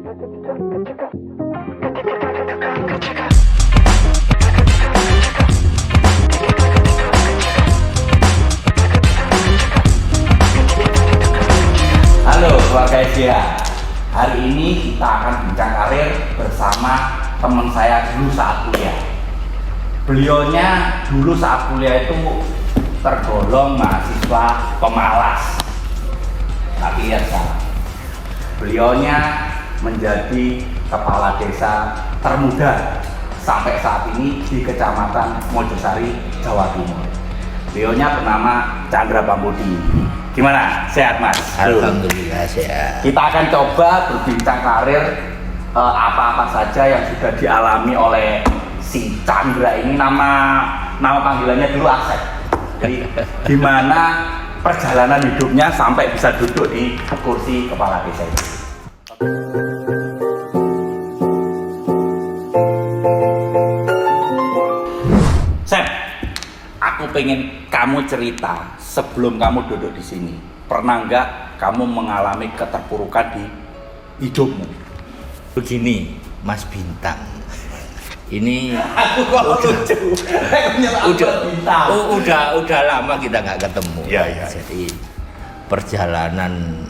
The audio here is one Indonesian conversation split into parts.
Halo keluarga FDA, hari ini kita akan bincang karir bersama teman saya dulu saat kuliah. Beliaunya dulu saat kuliah itu tergolong mahasiswa pemalas, tapi lihat sekarang, beliaunya menjadi kepala desa termuda sampai saat ini di Kecamatan Mojosari, Jawa Timur. Beliaunya bernama Chandra Pambudi. Gimana? Sehat Mas? Alhamdulillah sehat. Kita akan coba berbincang karir apa-apa saja yang sudah dialami oleh si Chandra ini. Nama panggilannya dulu Asep. Jadi gimana perjalanan hidupnya sampai bisa duduk di kursi kepala desa ini. Sep, aku pengen kamu cerita sebelum kamu duduk di sini. Pernah nggak kamu mengalami keterpurukan di hidupmu? Begini, Mas Bintang. Ini Aku kok lucu. udah lama kita nggak ketemu. Iya. Jadi perjalanan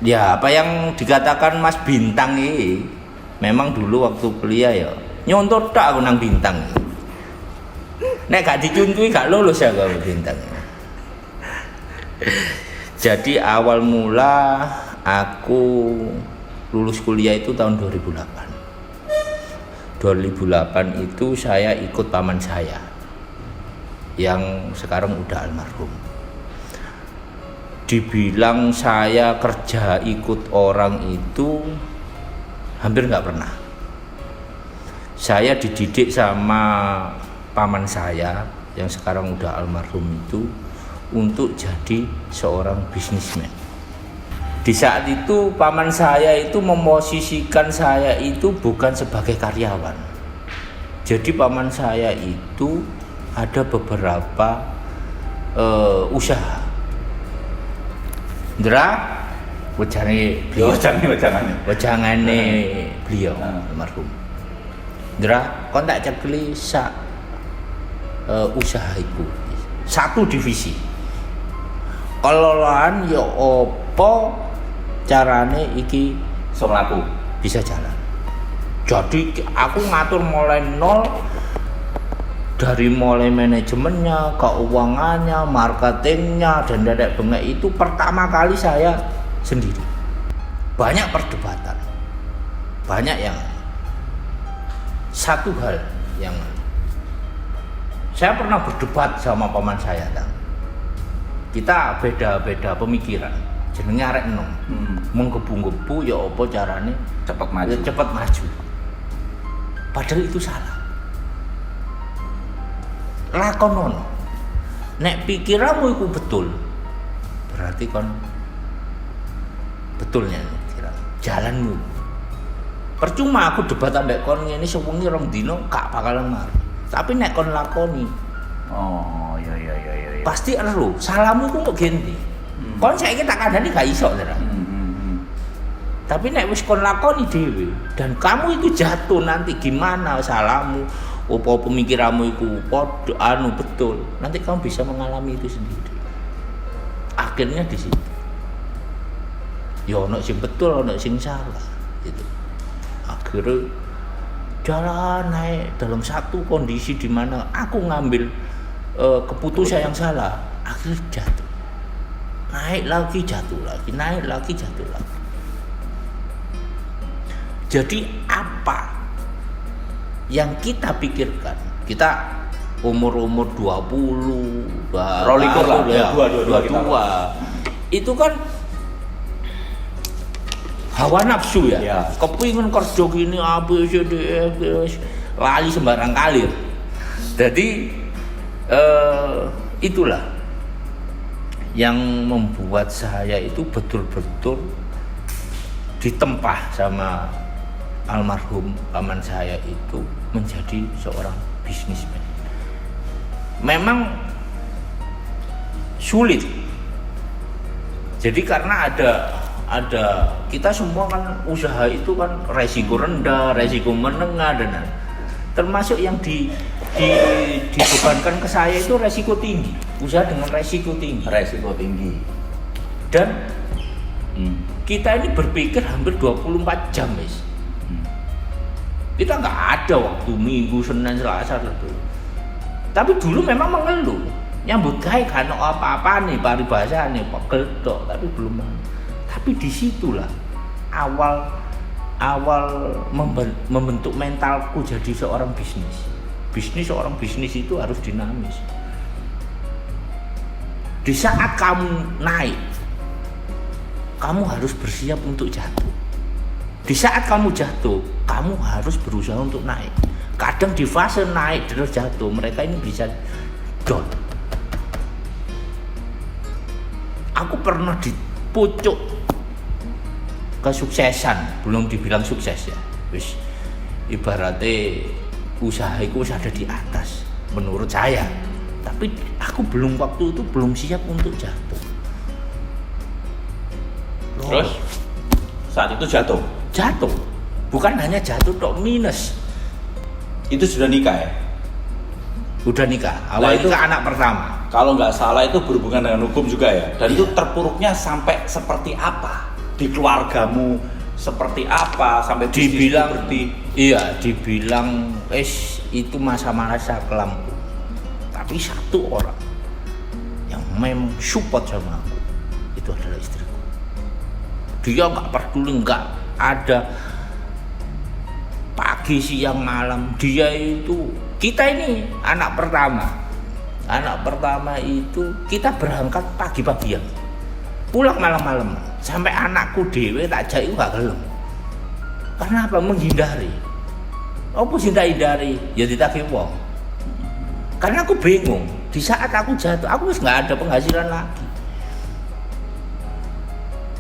ya apa yang dikatakan Mas Bintang ini memang dulu waktu kuliah ya nyontor tak aku nang Bintang. Nek gak dicuntui gak lulus ya kalau Bintang. Jadi awal mula aku lulus kuliah itu tahun 2008. 2008 itu saya ikut paman saya yang sekarang udah almarhum. Dibilang saya kerja ikut orang itu hampir nggak pernah. Saya dididik sama paman saya yang sekarang udah almarhum itu untuk jadi seorang bisnismen. Di saat itu paman saya itu memosisikan saya itu bukan sebagai karyawan. Jadi paman saya itu ada beberapa usaha. Ndra, wajane beliau, wajangane beliau almarhum. Ndra, kon tak cekeli sak usaha iku. Satu divisi. Kelolaan ya opo carane iki Somlaku bisa jalan. Jadi aku ngatur mulai nol, dari mulai manajemennya, keuangannya, marketingnya, dan dadek bengek itu pertama kali saya sendiri. Banyak perdebatan, banyak yang satu hal yang saya pernah berdebat sama paman saya, kita beda-beda pemikiran. Jenenge arek enom. Menggebu-gebu ya apa carane cepet maju. Padahal itu salah. Lakonono. Nek pikiranmu iku betul, berarti kon betulnya pikiran. Jalanmu. Percuma aku debat ambek kon ngene sewengi rong dino gak bakalan mari. Tapi nek kon lakoni, oh iya. pasti ero. Salahmu ku kok genti. Kon saiki tak kandhani gak iso, Ndra. Tapi nek wis kon lakoni dhewe dan kamu itu jatuh nanti gimana salahmu, apa pemikiranmu itu padha betul, nanti kamu bisa mengalami itu sendiri. Akhirnya di situ. Ya ono sing betul, ono sing salah gitu. Akhirnya jalan naik dalam satu kondisi di mana aku ngambil keputusan yang salah, akhirnya jatuh. Naik lagi jatuh lagi, naik lagi jatuh lagi. Jadi apa yang kita pikirkan? Kita umur 20, rolikur lah, ya, 22. Itu kan hawa nafsu ya. Kepingin kerja gini apa lali sembarang kalir. Jadi itulah yang membuat saya itu betul-betul ditempah sama almarhum paman saya itu menjadi seorang bisnismen. Memang sulit. Jadi karena kita semua kan usaha itu kan resiko rendah, resiko menengah dan termasuk yang dibebankan ke saya itu resiko tinggi, usaha dengan resiko tinggi. Resiko tinggi. Dan kita ini berpikir hampir 24 jam, Mas. Kita nggak ada waktu Minggu, Senin, Selasa itu. Tapi dulu memang mengeluh, nyambut gawe kan apa-apa nih paribasa nih pegel tok, tapi belum. Tapi disitulah awal membentuk mentalku jadi seorang bisnis. Seorang bisnis itu harus dinamis. Di saat kamu naik, kamu harus bersiap untuk jatuh. Di saat kamu jatuh, kamu harus berusaha untuk naik. Kadang di fase naik terus jatuh, mereka ini bisa down. Aku pernah di pucuk kesuksesan, belum dibilang sukses ya. Wis ibaratnya usahaku ada di atas menurut saya. Tapi aku waktu itu belum siap untuk jatuh. Terus saat itu jatuh. Bukan hanya jatuh tok, minus. Itu sudah nikah ya? Udah nikah. Awal itu anak pertama. Kalau nggak salah itu berhubungan dengan hukum juga ya. Dan itu terpuruknya sampai seperti apa? Di keluargamu seperti apa sampai dibilang seperti dibilang itu masa-masa kelamku. Tapi satu orang yang memang support sama aku itu adalah istriku. Dia nggak peduli, nggak ada pagi siang malam. Dia itu, kita ini anak pertama itu kita berangkat pagi-pagian, pulang malam-malam, sampai anakku dewe tak jai gak gelem. Karena apa? Menghindari. Apa sih tak hindari? Ya ditagih wong. Karena aku bingung, di saat aku jatuh, aku wis nggak ada penghasilan lagi.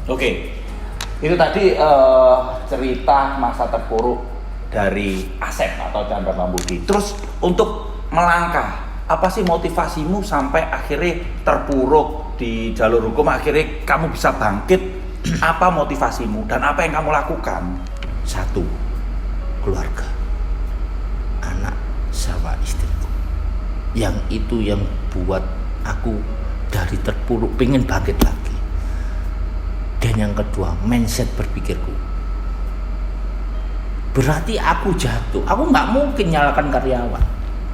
Oke, itu tadi cerita masa terpuruk dari Asep atau Chandra Pambudi. Terus untuk melangkah, apa sih motivasimu sampai akhirnya terpuruk di jalur hukum, akhirnya kamu bisa bangkit? Apa motivasimu dan apa yang kamu lakukan? Satu, keluarga, anak sama istriku. Yang itu yang buat aku dari terpuruk pengen bangkit lagi. Dan yang kedua, mindset berpikirku. Berarti aku jatuh, aku nggak mungkin nyalakan karyawan.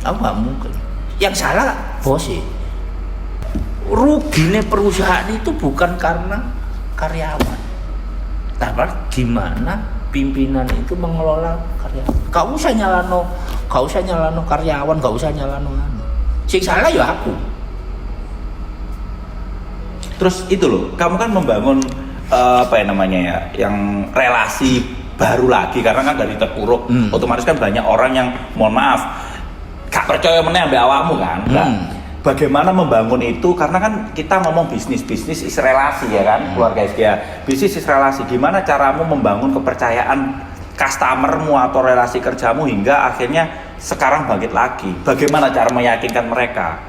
Aku nggak mungkin. Yang salah bosnya. Ruginya perusahaan itu bukan karena karyawan, tapi gimana pimpinan itu mengelola karyawan. Gak usah nyalano karyawan, gak usah nyalano sing salah ya aku. Terus itu loh, kamu kan membangun yang relasi baru lagi karena kan dari terpuruk, otomatis kan banyak orang yang mohon maaf gak percaya meneh ambek awakmu kan. Bagaimana membangun itu, karena kan kita ngomong bisnis is relasi ya kan, keluarga ya. Bisnis is relasi. Gimana caramu membangun kepercayaan customermu atau relasi kerjamu hingga akhirnya sekarang bangkit lagi? Bagaimana cara meyakinkan mereka?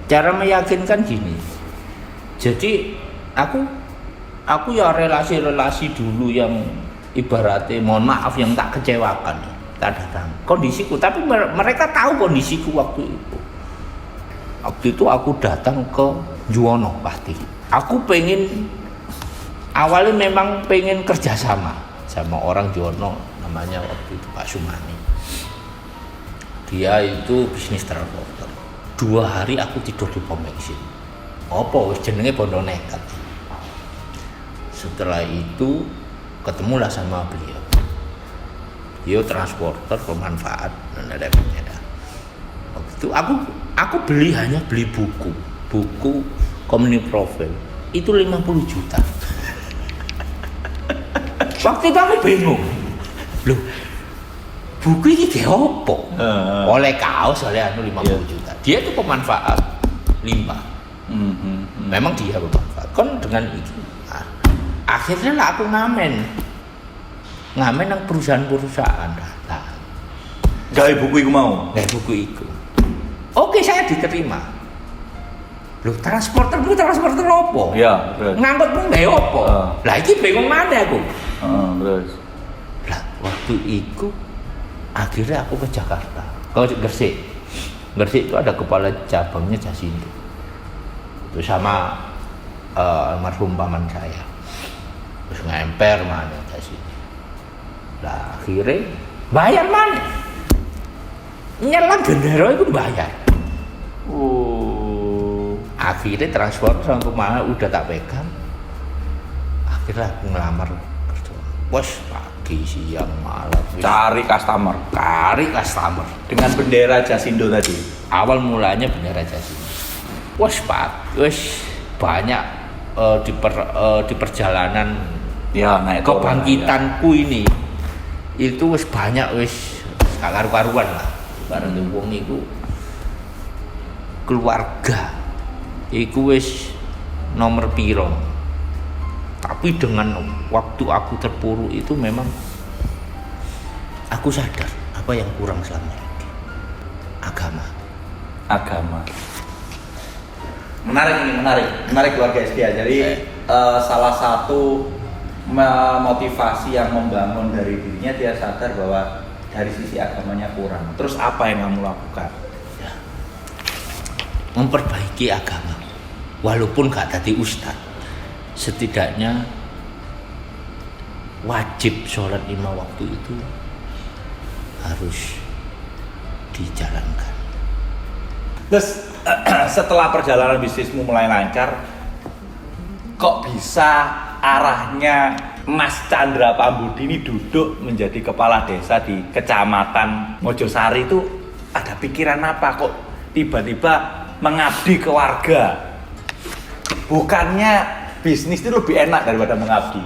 Cara meyakinkan gini. Jadi aku ya relasi dulu yang ibaratnya mohon maaf yang tak kecewakan, tak datang kondisiku, tapi mereka tahu kondisiku waktu itu. Waktu itu aku datang ke Juwono pasti. Aku awalnya memang pengen kerjasama sama orang Juwono, namanya waktu itu Pak Sumani. Dia itu bisnis transporter. 2 hari aku tidur di pom bensin. Apa wis jenenge bondo nekat. Setelah itu ketemulah sama beliau. Dia transporter bermanfaat dan ada penyedap. Waktu itu aku hanya beli buku company profile itu 50 juta. Waktu itu aku bingung, loh buku ini kayak apa? Oleh kaos oleh 50 juta. Dia itu pemanfaat limbah. Memang dia bermanfaat. Kan dengan itu, akhirnya lah aku ngamen nang perusahaan-perusahaan datang. Gawe buku itu mau? Gawe buku itu. Oke, saya diterima. Lho, transporter apa? Iya, terus. Ngangkutmu nggawe apa? Lah iki bingung maneh aku. Terus. Lah, waktu itu akhirnya aku ke Jakarta. Ke Gresik. Gresik itu ada kepala cabangnya Jasindo. Itu sama almarhum paman saya. Terus ngemper mana Jasindo. Lah, akhirnya bayar mana? Nyelang bendera itu bayar. Akhirnya transport sampai mana udah tak pegang. Akhirnya aku ngelamar kerja. Wes pagi siang malam Cari customer dengan bendera Jasindo tadi. awal mulanya bendera Jasindo. Wes banyak di perjalanan Ya, naik turun, kebangkitanku ini itu wes banyak wes karuan lah. Bareng wong iku keluarga iku wis nomor piro. Tapi dengan waktu aku terpuruk itu memang aku sadar apa yang kurang selama ini. Agama. Menarik keluarga SBA. Jadi salah satu motivasi yang membangun dari dirinya, dia sadar bahwa dari sisi agamanya kurang. Terus apa yang kamu lakukan? Ya, memperbaiki agama. Walaupun gak tadi ustadz, setidaknya wajib sholat 5 waktu itu harus dijalankan. Terus setelah perjalanan bisnismu mulai lancar, kok bisa arahnya Mas Chandra Pambudi ini duduk menjadi kepala desa di Kecamatan Mojosari? Itu ada pikiran apa kok tiba-tiba mengabdi ke warga? Bukannya bisnis itu lebih enak daripada mengabdi?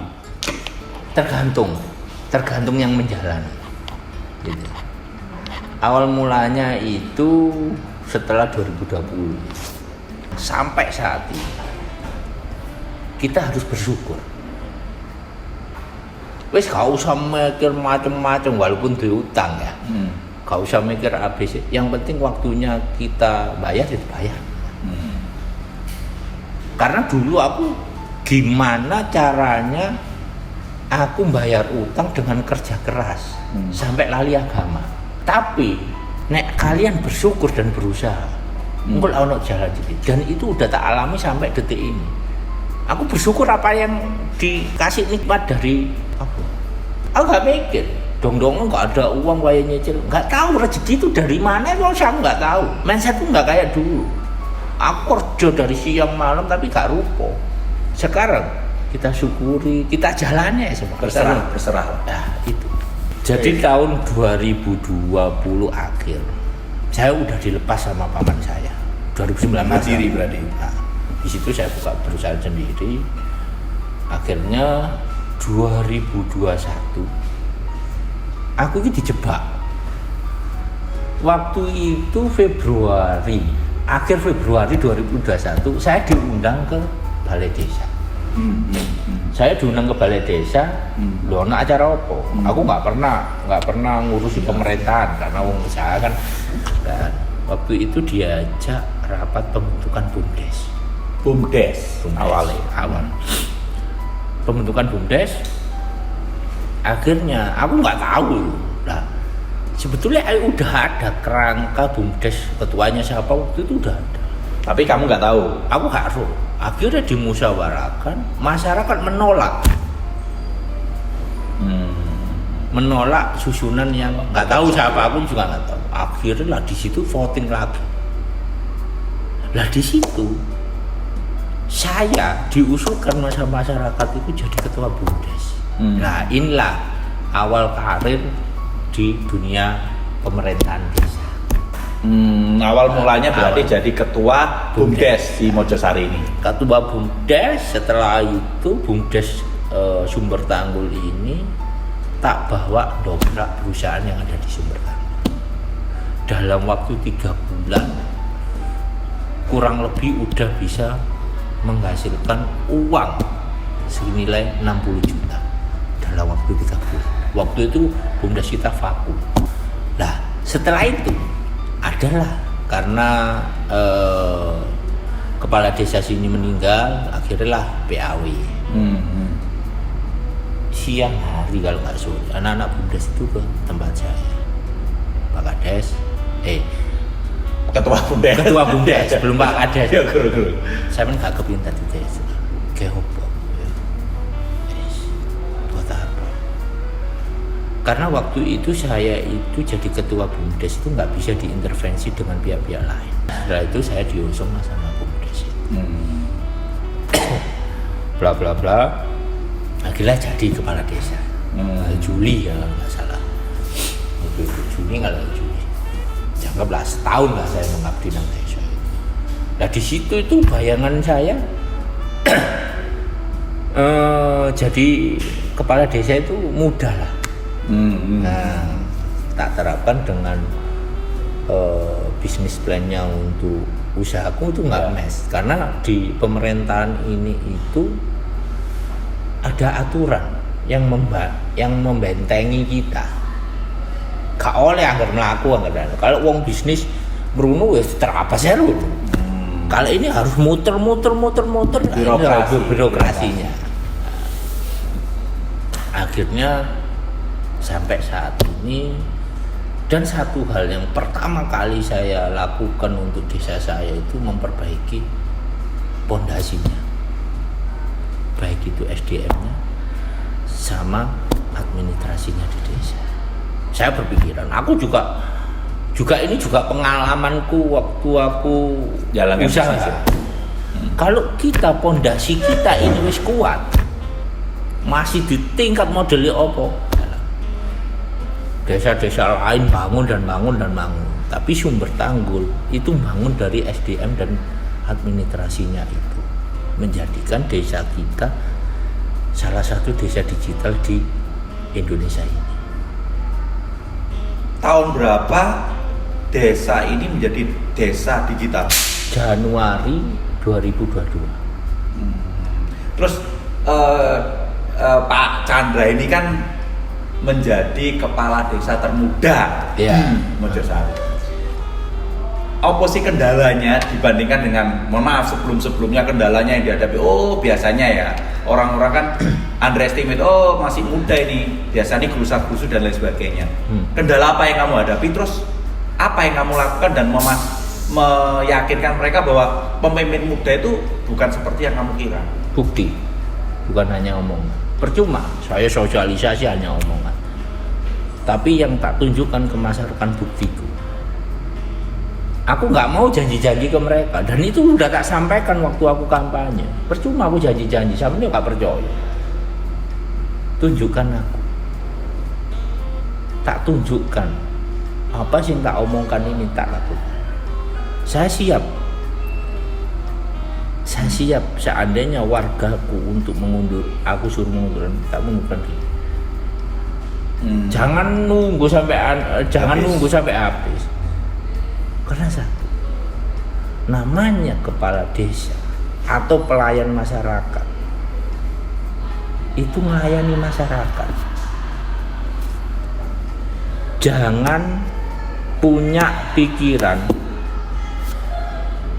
Tergantung yang menjalani. Gitu. Awal mulanya itu setelah 2020 sampai saat ini kita harus bersyukur. Wes gak usah mikir macam-macam walaupun diutang ya. Gak usah mikir ABC. Yang penting waktunya kita bayar itu bayar. Karena dulu aku gimana caranya aku bayar utang dengan kerja keras sampai lali agama. Tapi nek kalian bersyukur dan berusaha, engkol ono jalan jadi. Dan itu udah tak alami sampai detik ini. Aku bersyukur apa yang dikasih nikmat dari aku. Aku gak mikir, dong nggak ada uang kayak nyicil, nggak tahu rezeki itu dari mana, saya nggak tahu. Mindsetku nggak kayak dulu. Aku kerja dari siang malam tapi gak rupo. Sekarang kita syukuri, kita jalani semua. Berserah. Nah, itu. Jadi tahun 2020 akhir, saya udah dilepas sama paman saya. 2019 sendiri berarti. Nah, di situ saya buka perusahaan sendiri. Akhirnya 2021 aku ini dijebak. Waktu itu akhir Februari 2021 saya diundang ke balai desa. Saya diundang ke balai desa. Loh, ana acara apa? Aku nggak pernah ngurusi pemerintahan karena wong usaha kan. Dan waktu itu diajak rapat pembentukan BUMDes. Awal. Pembentukan BUMDes. Akhirnya aku nggak tahu. Nah, sebetulnya udah ada kerangka BUMDes, ketuanya siapa waktu itu udah ada. Tapi kamu nggak tahu? Aku nggak tahu. Akhirnya dimusyawarahkan, masyarakat menolak. Menolak susunan yang nggak tahu siapa, aku juga nggak tahu. Akhirnya lah di situ voting lagi. Lah di situ saya diusulkan masyarakat itu jadi ketua BUMDes. Nah inilah awal karir di dunia pemerintahan desa. Awal mulanya berarti jadi ketua BUMDes di Mojosari ini. Ketua BUMDes, setelah itu BUMDes Sumber Tanggul ini tak bawa dobrak perusahaan yang ada di Sumber Tanggul. Dalam waktu 3 bulan kurang lebih udah bisa menghasilkan uang senilai 60 juta dalam waktu 3 bulan. Waktu itu BUMDes kita vakum. Nah setelah itu adalah karena kepala desa sini meninggal, akhirnya lah PAW. Siang hari kalau nggak sore, anak-anak BUMDes itu ke tempat saya, Pak Kades, Ketua BUMDes belum Pak Kades. Ya, guru. Saya kan nggak kepingin tadi desa, kayak apa? Buat apa? Karena waktu itu saya itu jadi ketua BUMDes itu nggak bisa diintervensi dengan pihak-pihak lain. Setelah itu saya diusung sama BUMDes itu. Bla bla bla. Akhirnya jadi kepala desa. Juli ya nggak salah. Itu Juni kalau Juli. Anggaplah setahun lah saya mengabdi nang desa. Nah di situ itu bayangan saya jadi kepala desa itu mudah lah. Nah, tak terapkan dengan bisnis plannya untuk usahaku itu nggak mes, karena di pemerintahan ini itu ada aturan yang membentengi kita. Gak oleh anggar melaku anggar. Kalau uang bisnis merunu ya terapa sih lu. Kalau ini harus muter birokrasinya. Akhirnya sampai saat ini, dan satu hal yang pertama kali saya lakukan untuk desa saya itu memperbaiki pondasinya, baik itu SDM-nya sama administrasinya di desa. Saya berpikiran, aku juga ini juga pengalamanku waktu aku jalan usaha. Kalau kita pondasi kita ini wis kuat, masih di tingkat modelnya opo, desa-desa lain bangun, tapi sumber tanggul itu bangun dari SDM dan administrasinya itu, menjadikan desa kita salah satu desa digital di Indonesia ini. Tahun berapa desa ini menjadi desa digital? Januari 2022. Terus Pak Chandra ini kan menjadi kepala desa termuda di Mojosari. Apa sih kendalanya dibandingkan dengan, mohon maaf sebelumnya kendalanya yang dihadapi? Oh biasanya ya orang-orang kan underestimate, oh masih muda ini, biasanya gerusa-gerusu dan lain sebagainya. Kendala apa yang kamu hadapi, terus apa yang kamu lakukan dan meyakinkan mereka bahwa pemimpin muda itu bukan seperti yang kamu kira? Bukti, bukan hanya omongan. Percuma saya sosialisasi hanya omongan, tapi yang tak tunjukkan ke masyarakat buktiku. Aku nggak mau janji-janji ke mereka, dan itu udah tak sampaikan waktu aku kampanye. Percuma aku janji-janji, sama ini nggak percaya. Tunjukkan aku, tak tunjukkan apa sih yang tak omongkan ini tak lakukan. Saya siap seandainya wargaku untuk mengundur, aku suruh mengundurkan, tak mengundurkan diri. Jangan nunggu sampai habis. Karena satu, namanya kepala desa atau pelayan masyarakat itu melayani masyarakat. Jangan punya pikiran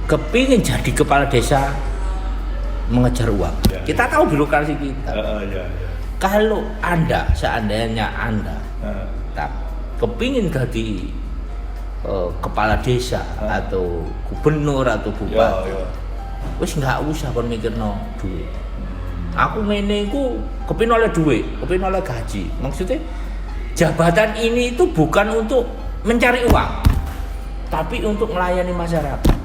kepingin jadi kepala desa mengejar uang. Kita tahu birokrasi kita. Kalau seandainya anda tak kepingin jadi kepala desa atau gubernur atau bupati, wis nggak usah kon mikirno duit. Aku mene iku kepingin oleh duit, kepingin oleh gaji. Maksudnya jabatan ini itu bukan untuk mencari uang, tapi untuk melayani masyarakat.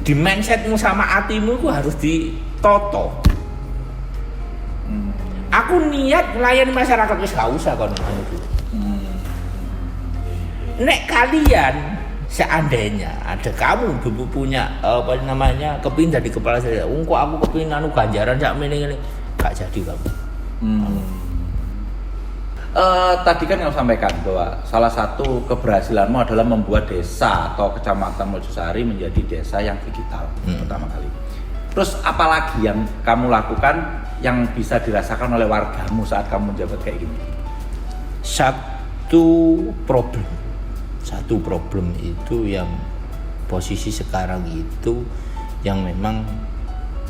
Di mindsetmu sama hatimu itu harus ditoto. Aku niat melayani masyarakat, wis gak usah kon itu. Nek kalian seandainya ada kamu punya kepingin jadi kepala desa, kok aku kepingin ganjaran sak ngene gak jadi kamu. Tadi kan kamu sampaikan bahwa salah satu keberhasilanmu adalah membuat desa atau kecamatan Mojosari menjadi desa yang digital pertama kali. Terus apalagi yang kamu lakukan yang bisa dirasakan oleh wargamu saat kamu menjabat kayak gini? Satu problem itu yang posisi sekarang itu yang memang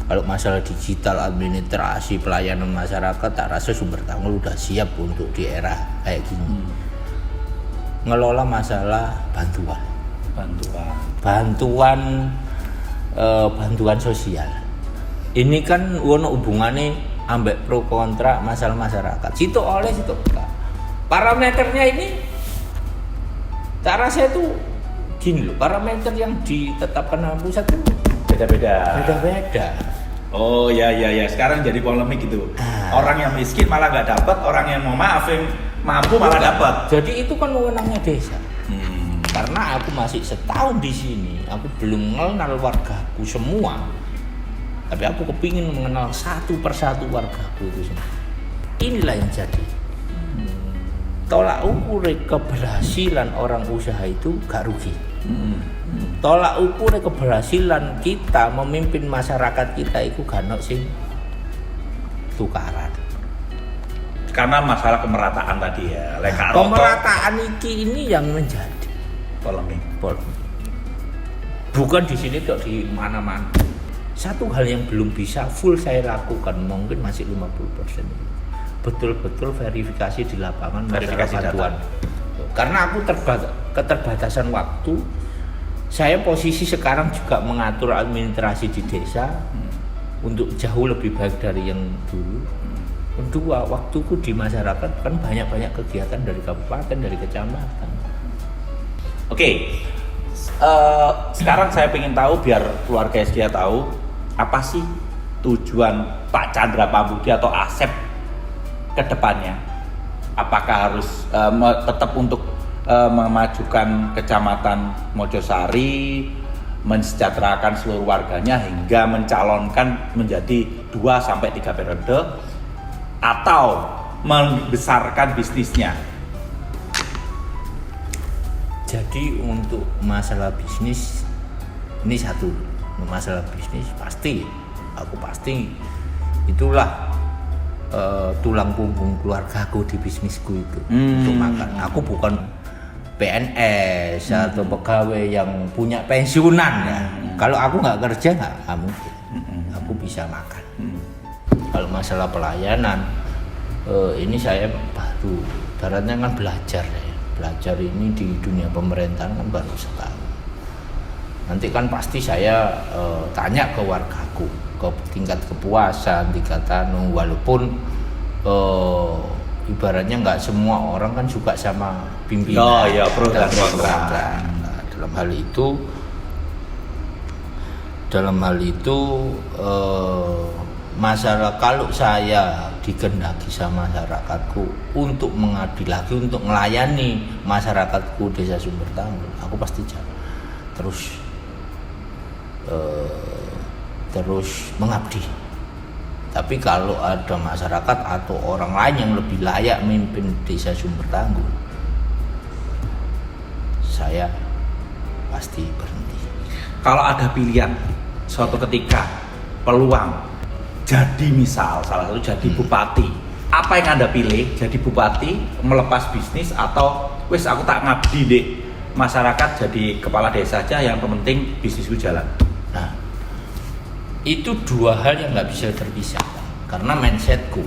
kalau masalah digital, administrasi, pelayanan masyarakat, tak rasa Sumber Tanggul udah siap untuk di era kayak gini. Ngelola masalah bantuan sosial. Ini kan ono hubungannya ambek pro kontra masalah masyarakat. Situ oleh situ enggak. Parameternya ini tak rasa itu gini loh. Parameter yang ditetapkan oleh pusat itu Beda-beda. Oh ya. Sekarang jadi polemik gitu. Orang yang miskin malah nggak dapat, orang yang mau maaf yang mampu malah dapat. Jadi itu kan wewenangnya desa. Karena aku masih setahun di sini, aku belum mengenal wargaku semua. Tapi aku kepingin mengenal satu persatu wargaku itu semua. Inilah yang jadi. Tolak ukur keberhasilan orang usaha itu gak rugi. Tolak ukur keberhasilan kita memimpin masyarakat kita itu gak ono sing tukaran. Karena masalah kemerataan tadi ya. Pemerataan ini yang menjadi polemik. Bukan di sini kok, di mana-mana. Satu hal yang belum bisa full saya lakukan, mungkin masih 50%. Betul-betul verifikasi di lapangan, verifikasi bantuan. Karena aku keterbatasan waktu. Saya posisi sekarang juga mengatur administrasi di desa untuk jauh lebih baik dari yang dulu. Kedua, waktuku di masyarakat kan banyak-banyak kegiatan dari kabupaten, dari kecamatan. Oke. Sekarang saya ingin tahu, biar keluarga SDA tahu, apa sih tujuan Pak Chandra Pambudi atau Asep ke depannya? Apakah harus tetap untuk memajukan Kecamatan Mojosari, mensejahterakan seluruh warganya hingga mencalonkan menjadi 2-3 periode, atau membesarkan bisnisnya? Jadi untuk masalah bisnis ini satu, masalah bisnis pasti itulah tulang punggung keluargaku di bisnisku itu untuk makan. Aku bukan PNS atau pegawai yang punya pensiunan ya. Kalau aku nggak kerja nggak mungkin. Aku bisa makan. Kalau masalah pelayanan ini saya baru, daratnya kan belajar ya. Belajar ini di dunia pemerintahan kan baru setahun. Nanti kan pasti saya tanya ke wargaku, ke tingkat kepuasan, tingkat walaupun ibaratnya nggak semua orang kan suka sama pimpinan. Oh ya, pro dan kontra. Nah, dalam hal itu masalah kalau saya dikehendaki sama masyarakatku untuk mengabdi lagi, untuk melayani masyarakatku desa Sumber Tanggul, aku pasti jalan terus mengabdi. Tapi kalau ada masyarakat atau orang lain yang lebih layak memimpin desa Sumber Tanggul, saya pasti berhenti. Kalau ada pilihan suatu ketika peluang jadi misal salah satu jadi bupati, apa yang Anda pilih? Jadi bupati, melepas bisnis, atau wes aku tak ngabdi deh masyarakat, jadi kepala desa aja, yang penting bisnisku jalan? Nah, itu dua hal yang nggak bisa terpisahkan. Karena mindsetku,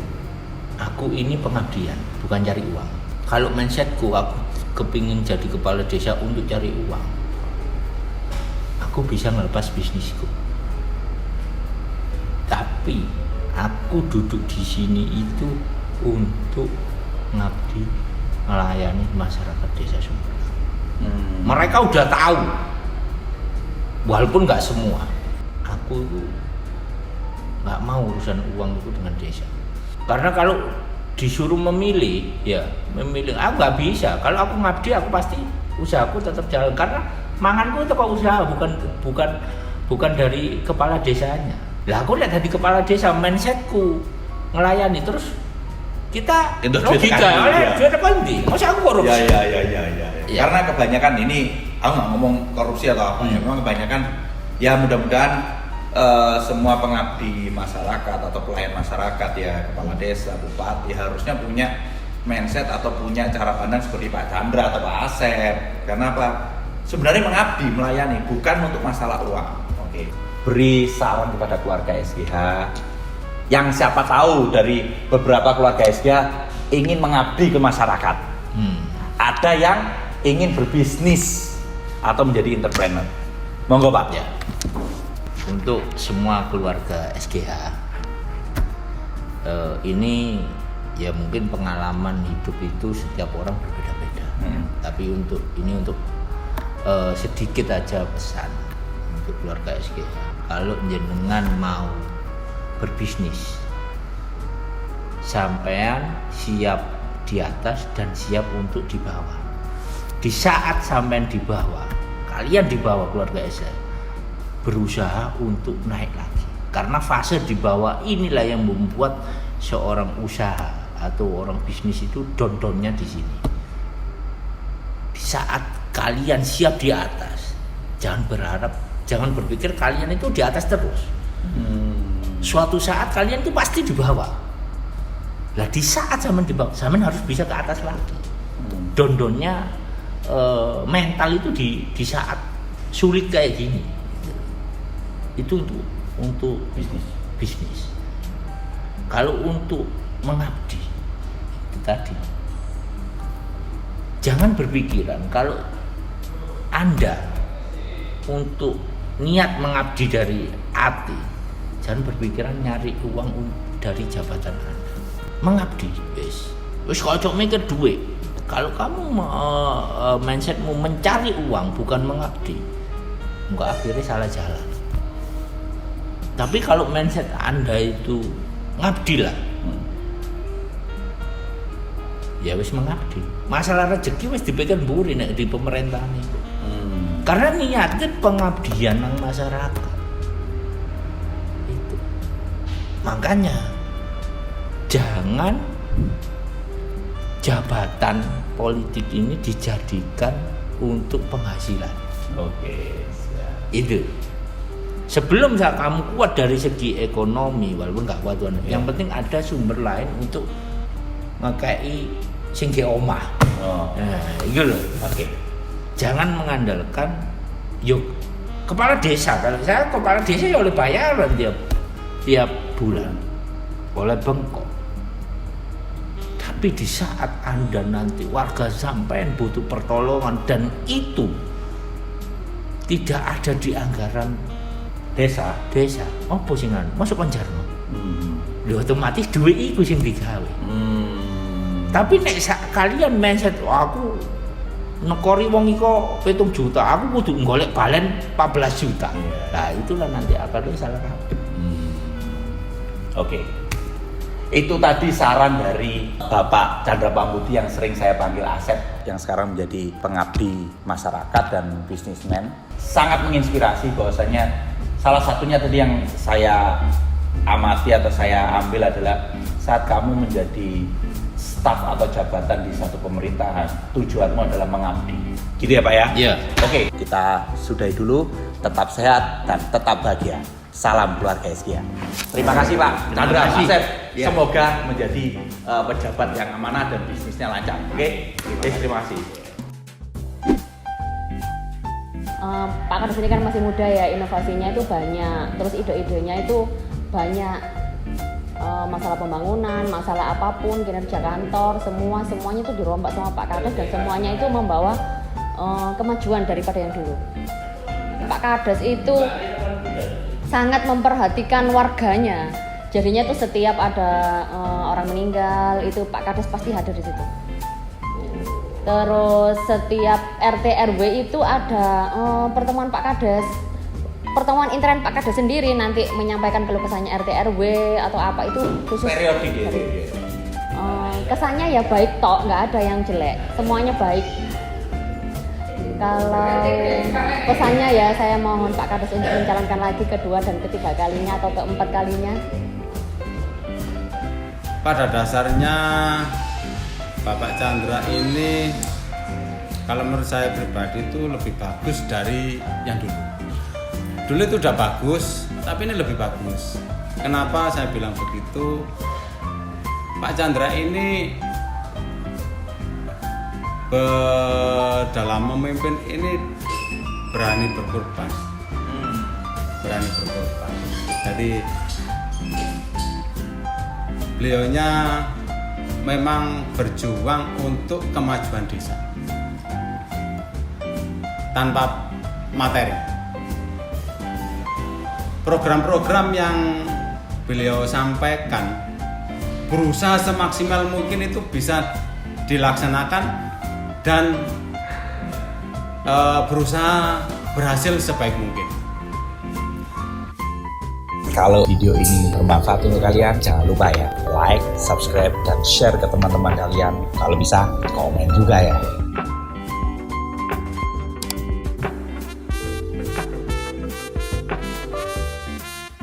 aku ini pengabdian, bukan cari uang. Kalau mindsetku, aku kepingin jadi kepala desa untuk cari uang, aku bisa ngelepas bisnisku. Tapi aku duduk di sini itu untuk ngabdi, melayani masyarakat desa Sumber. Mereka udah tahu, walaupun nggak semua. Aku itu nggak mau urusan uang itu dengan desa. Karena kalau disuruh memilih, aku nggak bisa. Kalau aku ngabdi, aku pasti usahaku tetap jalan. Karena manganku itu kok usaha, bukan dari kepala desanya. Lah aku lihat dari kepala desa, mindsetku ngelayani, terus kita logika oleh duit apa nih? Masa aku korupsi? Ya. Karena kebanyakan ini, aku nggak ngomong korupsi atau apa, memang kebanyakan ya mudah-mudahan semua pengabdi masyarakat atau pelayan masyarakat ya, kepala desa, bupati harusnya punya mindset atau punya cara pandang seperti Pak Chandra atau Pak Asep. Karena apa? sebenarnya mengabdi, melayani, bukan untuk masalah uang. Oke. Beri saran kepada keluarga SGH yang siapa tahu dari beberapa keluarga SGH ingin mengabdi ke masyarakat. Ada yang ingin berbisnis atau menjadi entrepreneur. Monggo Pak. Ya. Untuk semua keluarga SGH ini ya mungkin pengalaman hidup itu setiap orang berbeda-beda. Tapi untuk sedikit aja pesan untuk keluarga SGH. Kalau jenengan mau berbisnis, sampean siap di atas dan siap untuk di bawah. Di saat sampean di bawah, kalian di bawah keluarga SGH berusaha untuk naik lagi. Karena fase di bawah inilah yang membuat seorang usaha atau orang bisnis itu down-downnya di sini. Di saat kalian siap di atas, jangan berpikir kalian itu di atas terus. Suatu saat kalian itu pasti di bawah. Lah di saat zaman di bawah, zaman harus bisa ke atas lagi. Down-downnya mental itu di saat sulit kayak gini. Itu untuk bisnis. Kalau untuk mengabdi itu tadi, jangan berpikiran kalau Anda untuk niat mengabdi dari hati, jangan berpikiran nyari uang dari jabatan Anda. Mengabdi, wis kocok mikir duit. Kalau kamu mindsetmu mencari uang bukan mengabdi, enggak akhirnya salah jalan. Tapi kalau mindset Anda itu ngabdilah, ya wis mengabdi. Masalah rezeki wis dipikir mburi nek di pemerintahan itu. Karena niatnya pengabdian nang masyarakat. Itu. Makanya jangan jabatan politik ini dijadikan untuk penghasilan. Oke. Itu. Sebelum kamu kuat dari segi ekonomi, walaupun nggak kuat tuan, yang penting ada sumber lain untuk ngekei sing ge omah. Nah, itu loh. Oke. Jangan mengandalkan yuk kepala desa. Kalau saya kepala desa ya oleh bayaran tiap bulan, oleh bengkok. Tapi di saat Anda nanti warga sampean butuh pertolongan dan itu tidak ada di anggaran desa, apa sing masuk kan jarno. Otomatis duit iku sing digawe. Tapi nek kalian mindset aku nekori wong iko 7 juta, aku kudu golek balen 14 juta. Nah, itulah nanti akan salah kamu. Oke. Itu tadi saran dari Bapak Chandra Pambuti yang sering saya panggil Asep, yang sekarang menjadi pengabdi masyarakat dan bisnismen. Sangat menginspirasi bahwasanya salah satunya tadi yang saya amati atau saya ambil adalah saat kamu menjadi staf atau jabatan di satu pemerintahan, tujuanmu adalah mengabdi. Gitu ya Pak ya? Iya. Oke, kita sudahi dulu. Tetap sehat dan tetap bahagia. Salam keluarga SGH. Terima kasih Pak Chandra, Pak Asep. Ya. Semoga menjadi pejabat yang amanah dan bisnisnya lancar. Oke, terima kasih. Pak Kades ini kan masih muda ya, inovasinya itu banyak, terus ide-idenya itu banyak. Masalah pembangunan, masalah apapun, kinerja kantor, semuanya itu dirombak sama Pak Kades dan semuanya itu membawa kemajuan daripada yang dulu. Pak Kades itu sangat memperhatikan warganya. Jadinya tuh setiap ada orang meninggal itu Pak Kades pasti hadir di situ. Terus setiap RT RW itu ada pertemuan Pak Kades. Pertemuan intern Pak Kades sendiri nanti menyampaikan keluh kesahnya RT RW atau apa itu khusus Periodik ya. Kesannya ya baik tok, nggak ada yang jelek, semuanya baik. Kalau pesannya ya saya mohon Pak Kades untuk mencalonkan lagi kedua dan ketiga kalinya atau keempat kalinya. Pada dasarnya Bapak Chandra ini kalau menurut saya pribadi itu lebih bagus dari yang dulu. Dulu itu udah bagus, tapi ini lebih bagus. Kenapa saya bilang begitu? Pak Chandra ini dalam memimpin ini berani berkorban. Berani berkorban. Jadi beliaunya memang berjuang untuk kemajuan desa tanpa materi. Program-program yang beliau sampaikan berusaha semaksimal mungkin itu bisa dilaksanakan dan berusaha berhasil sebaik mungkin. Kalau video ini bermanfaat untuk kalian, jangan lupa ya like, subscribe, dan share ke teman-teman kalian. Kalau bisa, komen juga ya.